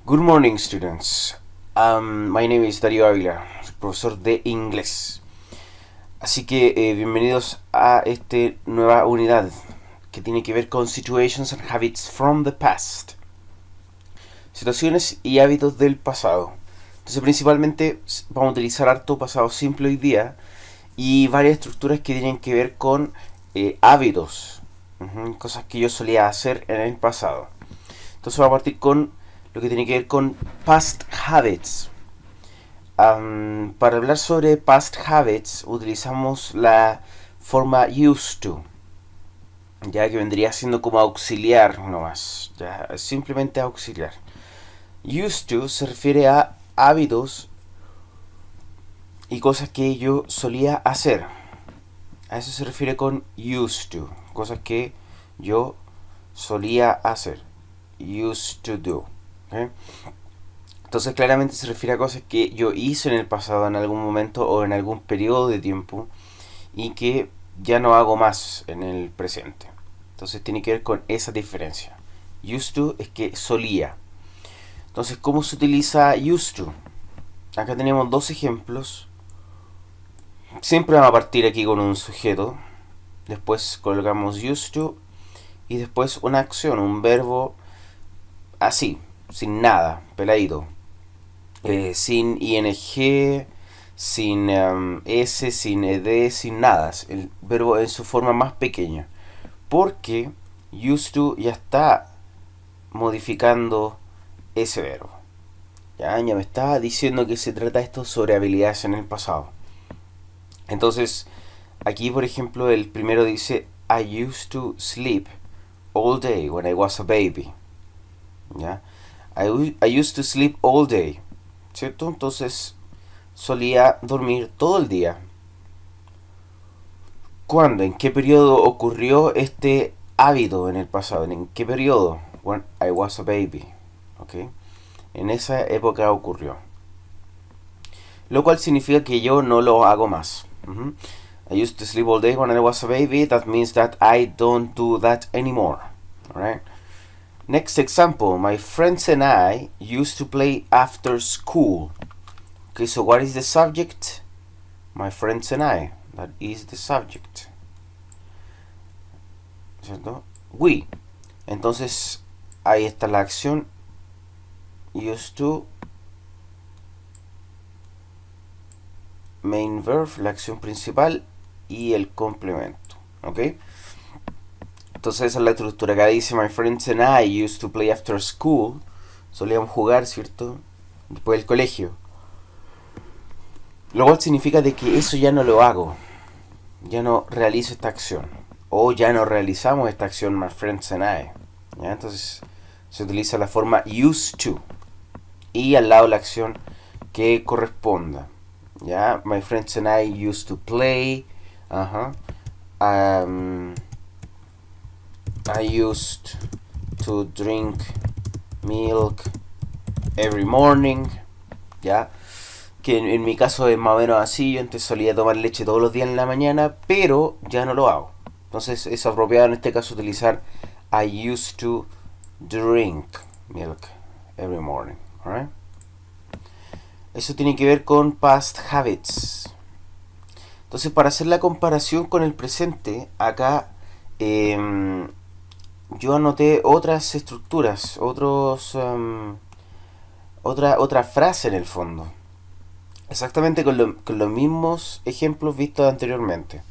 Good morning, students. My name is Darío Ávila, profesor de inglés. Así que bienvenidos a esta nueva unidad que tiene que ver con Situations and Habits from the Past. Situaciones y hábitos del pasado. Entonces principalmente vamos a utilizar harto pasado simple hoy día y varias estructuras que tienen que ver con hábitos. Cosas que yo solía hacer en el pasado. Entonces vamos a partir con lo que tiene que ver con past habits. Para hablar sobre past habits utilizamos la forma used to, ya que vendría siendo como auxiliar nomás, ya simplemente auxiliar. Used to se refiere a hábitos y cosas que yo solía hacer. A eso se refiere con used to, cosas que yo solía hacer. Used to do. ¿Okay? Entonces claramente se refiere a cosas que yo hice en el pasado en algún momento o en algún periodo de tiempo y que ya no hago más en el presente. Entonces tiene que ver con esa diferencia. Used to es que solía. Entonces, ¿cómo se utiliza used to? Acá tenemos dos ejemplos. Siempre vamos a partir aquí con un sujeto. Después colocamos used to y después una acción, un verbo así, sin nada, peladito. Sin ing, sin s, sin ed, sin nada. El verbo en su forma más pequeña. Porque used to ya está modificando ese verbo. Ya me estaba diciendo que se trata esto sobre habilidades en el pasado. Entonces, aquí por ejemplo el primero dice I used to sleep all day when I was a baby. ¿Ya? I used to sleep all day. ¿Cierto? Entonces solía dormir todo el día. ¿Cuándo? ¿En qué periodo ocurrió este hábito en el pasado? ¿En qué periodo? When I was a baby. ¿Ok? En esa época ocurrió. Lo cual significa que yo no lo hago más. I used to sleep all day when I was a baby. That means that I don't do that anymore. Alright? Next example. My friends and I used to play after school. Okay, so what is the subject? My friends and I. That is the subject. ¿Cierto? We. Entonces, ahí está la acción. Used to. Main verb, la acción principal y el complemento. ¿Ok? Entonces esa es la estructura. Acá dice My friends and I used to play after school. Solíamos jugar, ¿cierto? Después del colegio. Lo cual significa de que eso ya no lo hago. Ya no realizo esta acción. O ya no realizamos esta acción, my friends and I. ¿Ya? Entonces se utiliza la forma used to. Y al lado la acción que corresponda. ¿Ya? My friends and I used to play. I used to drink milk every morning. ¿Ya? Que en mi caso es más o menos así. Yo antes solía tomar leche todos los días en la mañana, pero ya no lo hago. Entonces es apropiado en este caso utilizar I used to drink milk every morning. Alright? Eso tiene que ver con past habits. Entonces, para hacer la comparación con el presente, acá yo anoté otras estructuras, otra frase en el fondo. Exactamente con los mismos ejemplos vistos anteriormente.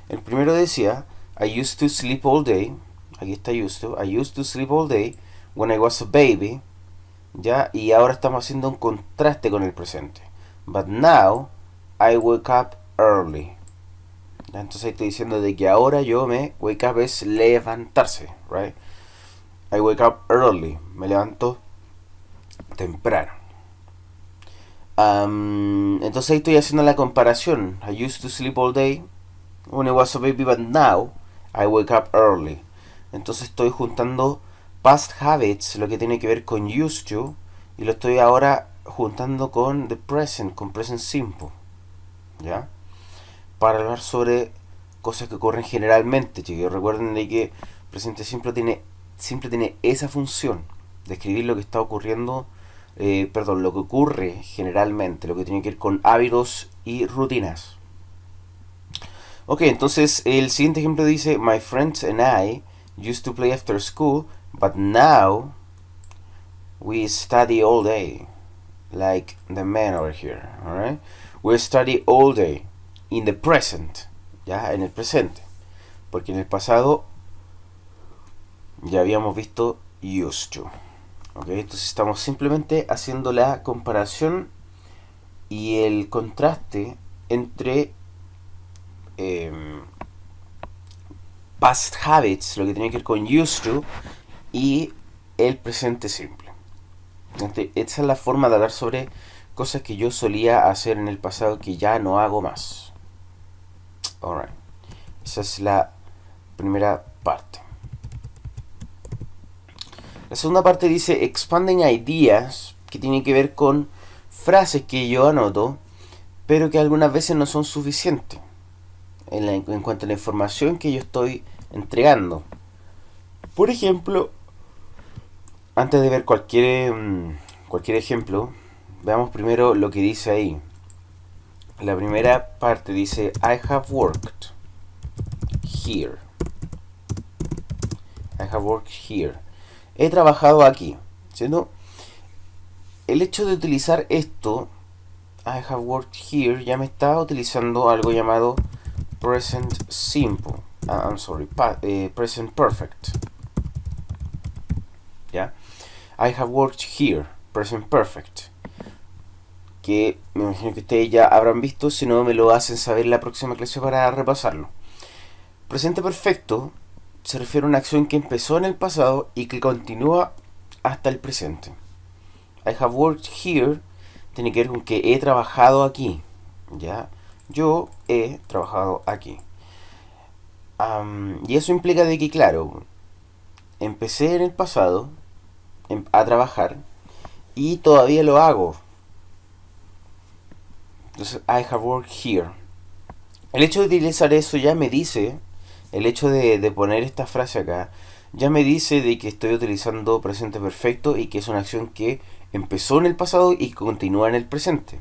El primero decía, I used to sleep all day. Aquí está used to. I used to sleep all day when I was a baby. ¿Ya? Y ahora estamos haciendo un contraste con el presente. But now I wake up early. ¿Ya? Entonces estoy diciendo de que ahora yo wake up es levantarse, right? I wake up early. Me levanto temprano. Entonces ahí estoy haciendo la comparación. I used to sleep all day when I was a baby, but now I wake up early. Entonces estoy juntando past habits, lo que tiene que ver con used to, y lo estoy ahora juntando con the present, con present simple. ¿Ya? Para hablar sobre cosas que ocurren generalmente, chicos. Recuerden de que presente siempre tiene esa función de escribir lo que está ocurriendo lo que ocurre generalmente, lo que tiene que ver con hábitos y rutinas. Ok, entonces el siguiente ejemplo dice: My friends and I used to play after school, but now we study all day, like the man over here. Alright, we study all day in the present, ya en el presente, porque en el pasado ya habíamos visto used to. Ok, entonces estamos simplemente haciendo la comparación y el contraste entre past habits, lo que tiene que ver con used to, y el presente simple. Entonces, esa es la forma de hablar sobre cosas que yo solía hacer en el pasado que ya no hago más. Alright. Esa es la primera parte. La segunda parte dice expanding ideas, que tiene que ver con frases que yo anoto, pero que algunas veces no son suficientes en cuanto a la información que yo estoy entregando. Por ejemplo, antes de ver cualquier ejemplo, veamos primero lo que dice ahí. La primera parte dice I have worked here. I have worked here. He trabajado aquí, ¿cierto? El hecho de utilizar esto, I have worked here, ya me está utilizando algo llamado present simple. Present perfect. ¿Ya? I have worked here, present perfect. Que me imagino que ustedes ya habrán visto, si no me lo hacen saber en la próxima clase para repasarlo. Presente perfecto se refiere a una acción que empezó en el pasado y que continúa hasta el presente. I have worked here tiene que ver con que he trabajado aquí. ¿Ya? Yo he trabajado aquí. Y eso implica de que, claro, empecé en el pasado a trabajar y todavía lo hago. Entonces, I have worked here. El hecho de utilizar eso ya me dice, el hecho de poner esta frase acá, ya me dice de que estoy utilizando presente perfecto y que es una acción que empezó en el pasado y continúa en el presente.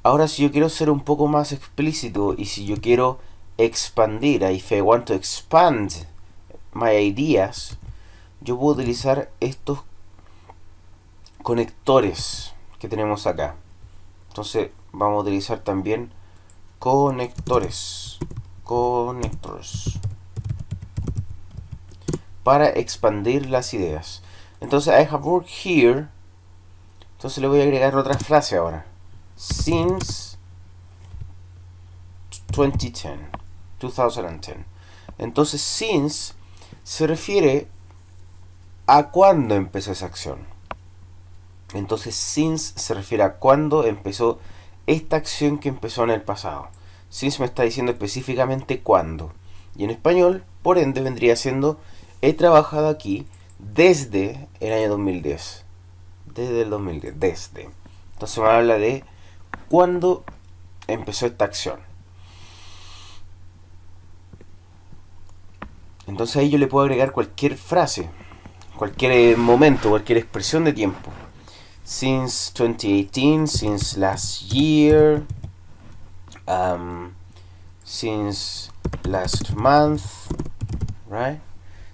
Ahora, si yo quiero ser un poco más explícito y si yo quiero expandir, if I want to expand my ideas, yo puedo utilizar estos conectores que tenemos acá. Entonces vamos a utilizar también conectores para expandir las ideas. Entonces I have worked here. Entonces le voy a agregar otra frase ahora. Since 2010. Entonces since se refiere a cuándo empezó esa acción. Entonces since se refiere a cuándo empezó esta acción que empezó en el pasado. Since me está diciendo específicamente cuándo. Y en español, por ende, vendría siendo he trabajado aquí desde el año 2010. Desde el 2010. Desde. Entonces me habla de cuándo empezó esta acción. Entonces ahí yo le puedo agregar cualquier frase, cualquier momento, cualquier expresión de tiempo. Since 2018, since last year, since last month, right?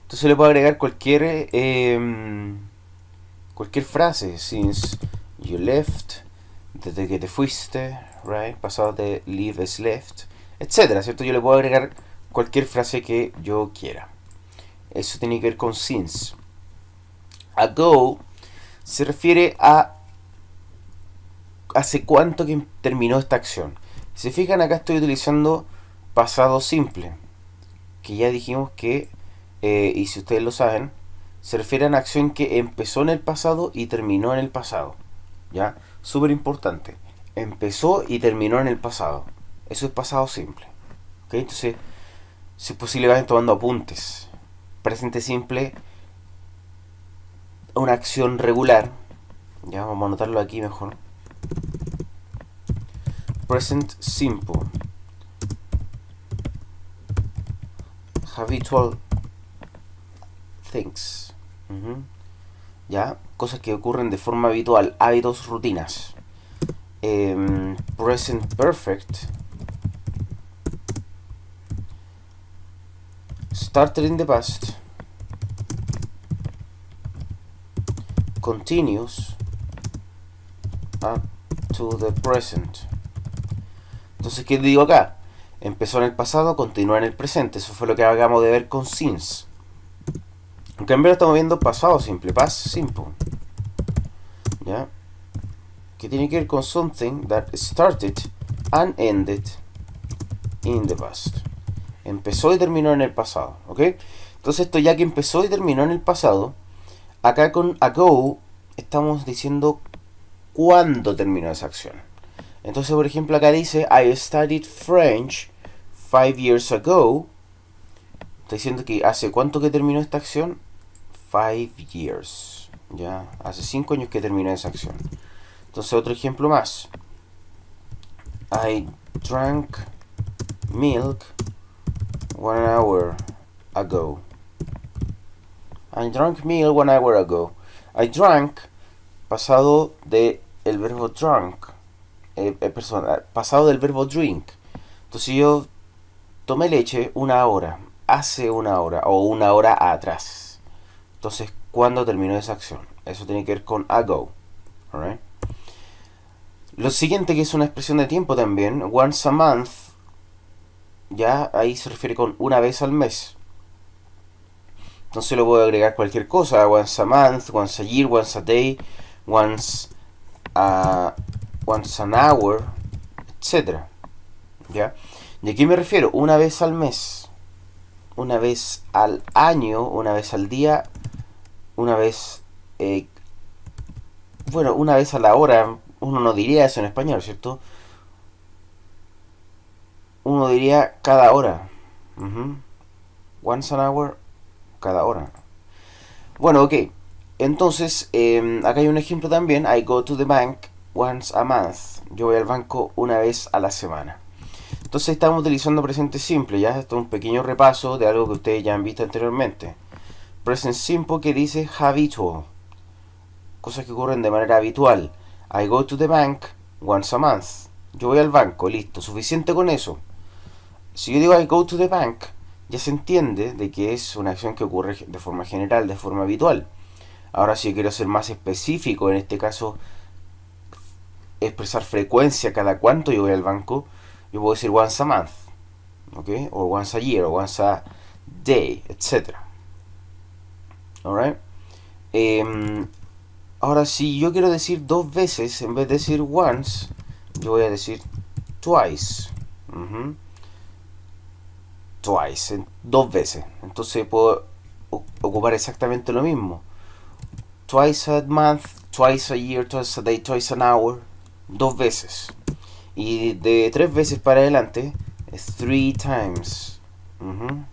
Entonces le puedo agregar cualquier frase. Since you left, desde que te fuiste, right? Pasado de leave es left, etcétera, ¿cierto? Yo le puedo agregar cualquier frase que yo quiera. Eso tiene que ver con since. Ago se refiere a hace cuánto que terminó esta acción. Si se fijan, acá estoy utilizando pasado simple, que ya dijimos que, y si ustedes lo saben, se refiere a una acción que empezó en el pasado y terminó en el pasado. ¿Ya? Súper importante. Empezó y terminó en el pasado. Eso es pasado simple. ¿Ok? Entonces, si es posible, vayan tomando apuntes. Presente simple, una acción regular. Ya, vamos a anotarlo aquí mejor. Present simple. Habitual things. ¿ya? Cosas que ocurren de forma habitual, hábitos, rutinas. Present perfect started in the past, continues up to the present. Entonces, ¿qué digo acá? Empezó en el pasado, continúa en el presente. Eso fue lo que acabamos de ver con since. En cambio, estamos viendo pasado simple, past simple. ¿Ya? Que tiene que ver con something that started and ended in the past. Empezó y terminó en el pasado, ¿ok? Entonces esto ya que empezó y terminó en el pasado, acá con ago estamos diciendo cuándo terminó esa acción. Entonces, por ejemplo, acá dice I studied French 5 years ago. Está diciendo que hace cuánto que terminó esta acción. 5 years. Ya, hace 5 años que terminó esa acción. Entonces, otro ejemplo más. I drank milk 1 hour ago. I drank milk 1 hour ago. I drank, pasado de el verbo drunk. Pasado del verbo drink. Entonces yo tomé leche 1 hora, hace 1 hora o 1 hora atrás. Entonces, ¿cuándo terminó esa acción? Eso tiene que ver con ago. Alright. Lo siguiente, que es una expresión de tiempo también, once a month, ya ahí se refiere con una vez al mes. Entonces lo puedo agregar cualquier cosa, once a month, once a year, once a day, once an hour, etc. ¿Ya? ¿Y a qué me refiero? Una vez al mes, una vez al año, una vez al día, una vez, una vez a la hora. Uno no diría eso en español, ¿cierto? Uno diría cada hora. Once an hour, cada hora. Bueno, ok. Entonces, acá hay un ejemplo también. I go to the bank once a month. Yo voy al banco una vez a la semana. Entonces estamos utilizando presente simple, ¿ya? Esto es un pequeño repaso de algo que ustedes ya han visto anteriormente. Present simple, que dice habitual. Cosas que ocurren de manera habitual. I go to the bank once a month. Yo voy al banco, listo. Suficiente con eso. Si yo digo I go to the bank, ya se entiende de que es una acción que ocurre de forma general, de forma habitual. Ahora, si yo quiero ser más específico, en este caso expresar frecuencia, cada cuánto yo voy al banco, yo puedo decir once a month, ¿ok? O once a year, o once a day, etc. Alright. Ahora, si yo quiero decir 2 veces, en vez de decir once, yo voy a decir twice. Twice, 2 veces. Entonces puedo ocupar exactamente lo mismo. Twice a month, twice a year, twice a day, twice an hour. 2 veces. Y de 3 veces para adelante, es 3 times. Vamos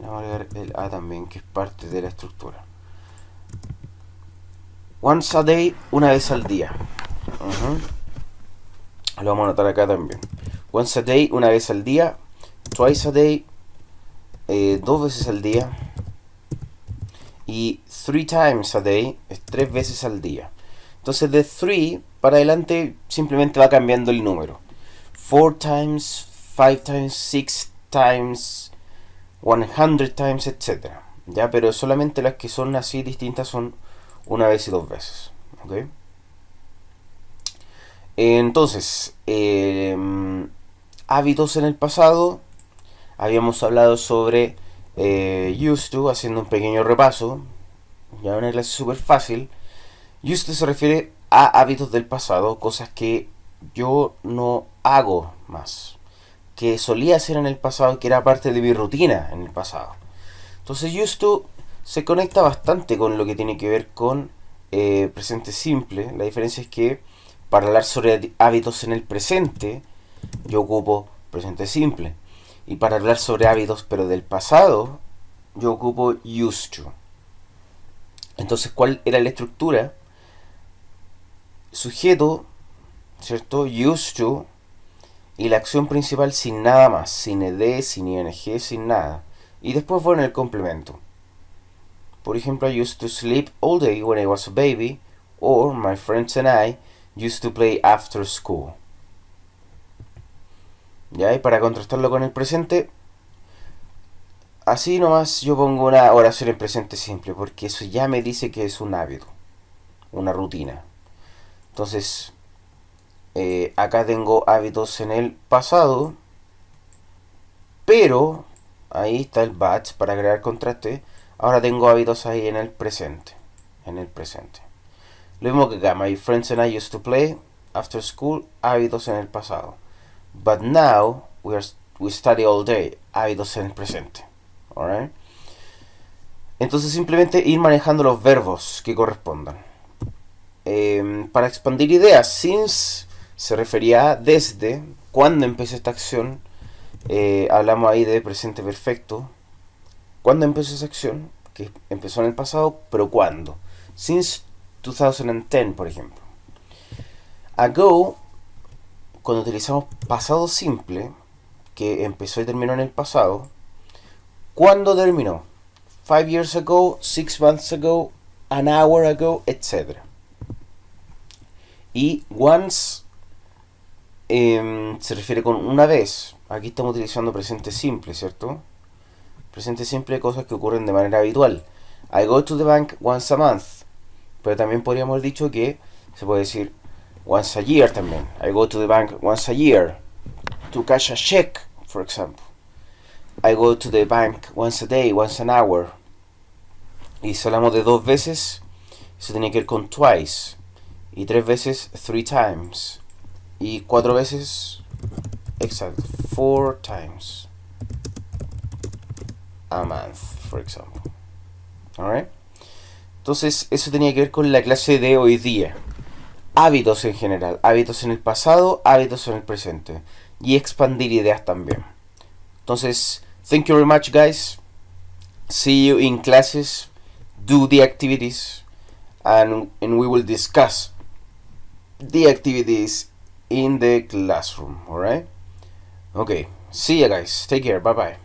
a agregar el a también, que es parte de la estructura. Once a day, una vez al día. Lo vamos a anotar acá también. Once a day, una vez al día. Twice a day, 2 veces al día. Y 3 times a day, es 3 veces al día. Entonces de 3 para adelante simplemente va cambiando el número. 4 times, 5 times, 6 times, 100 times, etc. ¿Ya? Pero solamente las que son así distintas son una vez y 2 veces. ¿Ok? Entonces, hábitos en el pasado. Habíamos hablado sobre used to, haciendo un pequeño repaso. Ya una clase súper fácil. Used to se refiere a hábitos del pasado, cosas que yo no hago más, que solía hacer en el pasado, que era parte de mi rutina en el pasado. Entonces used to se conecta bastante con lo que tiene que ver con presente simple. La diferencia es que para hablar sobre hábitos en el presente, yo ocupo presente simple. Y para hablar sobre hábitos pero del pasado, yo ocupo used to. Entonces, ¿cuál era la estructura? Sujeto, ¿cierto? Used to. Y la acción principal sin nada más. Sin ed, sin ing, sin nada. Y después, bueno, el complemento. Por ejemplo, I used to sleep all day when I was a baby, or my friends and I used to play after school. ¿Ya? Y para contrastarlo con el presente, así nomás yo pongo una oración en presente simple, porque eso ya me dice que es un hábito, una rutina. Entonces, acá tengo hábitos en el pasado, pero ahí está el batch para crear contraste. Ahora tengo hábitos ahí en el presente. En el presente. Lo mismo que acá. My friends and I used to play after school. Hábitos en el pasado. But now we study all day. Hábitos en el presente. Alright. Entonces simplemente ir manejando los verbos que correspondan. Para expandir ideas, since se refería a desde, cuando empezó esta acción. Hablamos ahí de presente perfecto. ¿Cuándo empezó esa acción? Que empezó en el pasado, pero ¿cuándo? Since 2010, por ejemplo. Ago, cuando utilizamos pasado simple, que empezó y terminó en el pasado, ¿cuándo terminó? 5 years ago, 6 months ago, an hour ago, etc. Y once se refiere con una vez. Aquí estamos utilizando presente simple, ¿cierto? Presente simple, cosas que ocurren de manera habitual. I go to the bank once a month. Pero también podríamos haber dicho que se puede decir once a year también. I go to the bank once a year to cash a check, for example. I go to the bank once a day, once an hour. Y si hablamos de 2 veces, eso tiene que ver con twice. Y 3 veces, 3 times. Y 4 veces, exacto, 4 times a month, for example. Alright. Entonces, eso tenía que ver con la clase de hoy día. Hábitos en general. Hábitos en el pasado, hábitos en el presente. Y expandir ideas también. Entonces, thank you very much, guys. See you in classes. Do the activities. And we will discuss the activities in the classroom. Alright? Okay. See you guys. Take care. Bye bye.